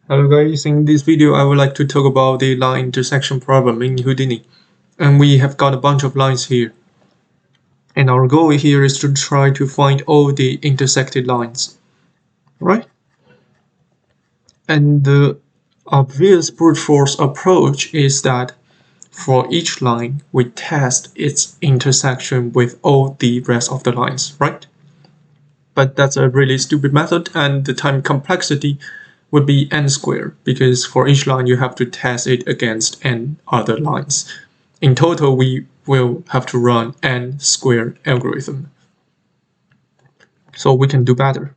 Hello guys, in this video I would like to talk about the line intersection problem in Houdini. And we have got a bunch of lines here. And our goal here is to try to find all the intersected lines. Right? And the obvious brute force approach is that for each line we test its intersection with all the rest of the lines, right? But that's a really stupid method, and the time complexity would be n squared, because for each line you have to test it against n other lines. In total, we will have to run n squared algorithm. So we can do better.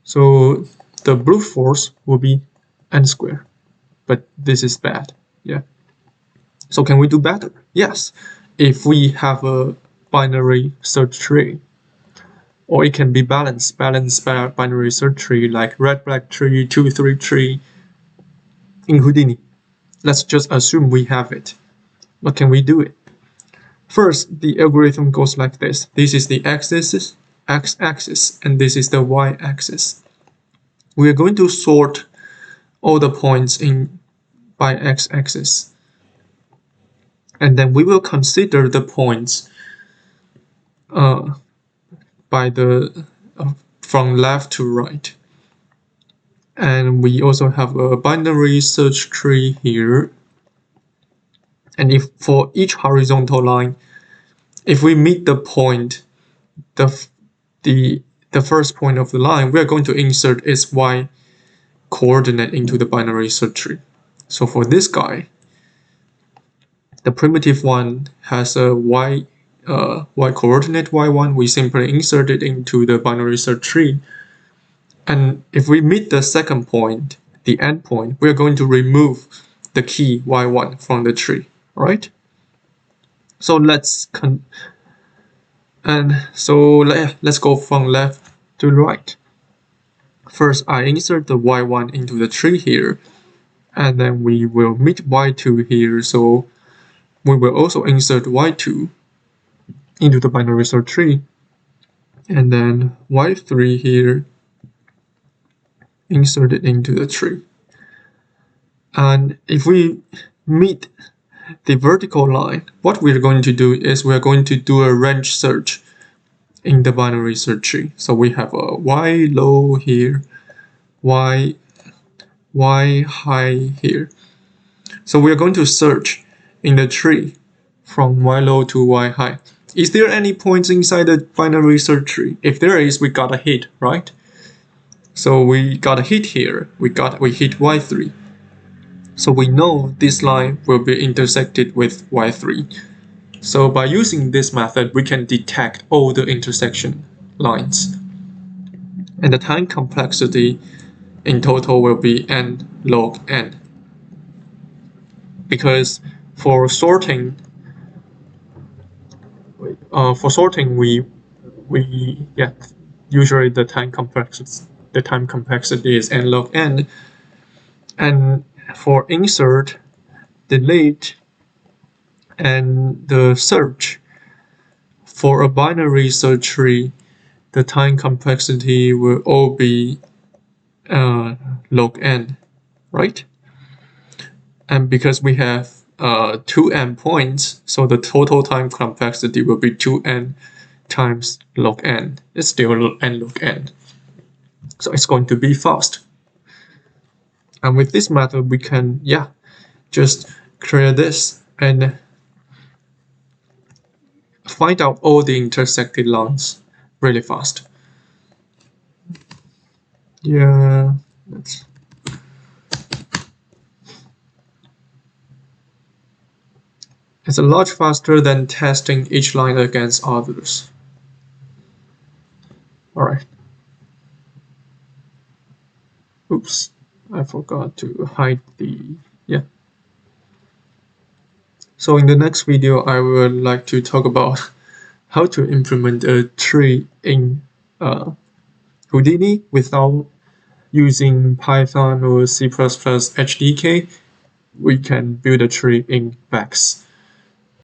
So the brute force will be n squared, but this is bad. Yeah. So can we do better? Yes. If we have a binary search tree, or it can be balanced binary search tree like red-black tree, 2-3 tree in Houdini. Let's just assume we have it. But can we do it? First, the algorithm goes like this. This is the x-axis, and this is the y-axis. We are going to sort all the points in by x-axis. And then we will consider the points by the from left to right. And we also have a binary search tree here. And if for each horizontal line, if we meet the point, the first point of the line, we are going to insert its y coordinate into the binary search tree. So for this guy, the primitive one has a y coordinate y1. We simply insert it into the binary search tree. And if we meet the second point, the endpoint, we are going to remove the key y1 from the tree. Right? So let's go from left to right. First, I insert the y1 into the tree here, and then we will meet y2 here. So we will also insert y2 into the binary search tree, and then y3 here, insert it into the tree. And if we meet the vertical line, what we're going to do is we're going to do a range search in the binary search tree. So we have a y low here, y high here. So we're going to search in the tree from y low to y high. Is there any points inside the binary search tree? If there is, we got a hit, right? So we got a hit here. We hit y3. So we know this line will be intersected with y3. So by using this method, we can detect all the intersection lines. And the time complexity in total will be n log n. Because for sorting, usually the time complexity is n log n, and for insert, delete, and the search, for a binary search tree, the time complexity will all be log n, right? And because we have 2n points, so the total time complexity will be 2n times log n. It's still n log n. So it's going to be fast. And with this method, we can, just clear this and find out all the intersected lines really fast. Yeah, it's a lot faster than testing each line against others. Alright. Oops, I forgot to hide the, So in the next video, I would like to talk about how to implement a tree in Houdini without using Python or C++ HDK. We can build a tree in VEX.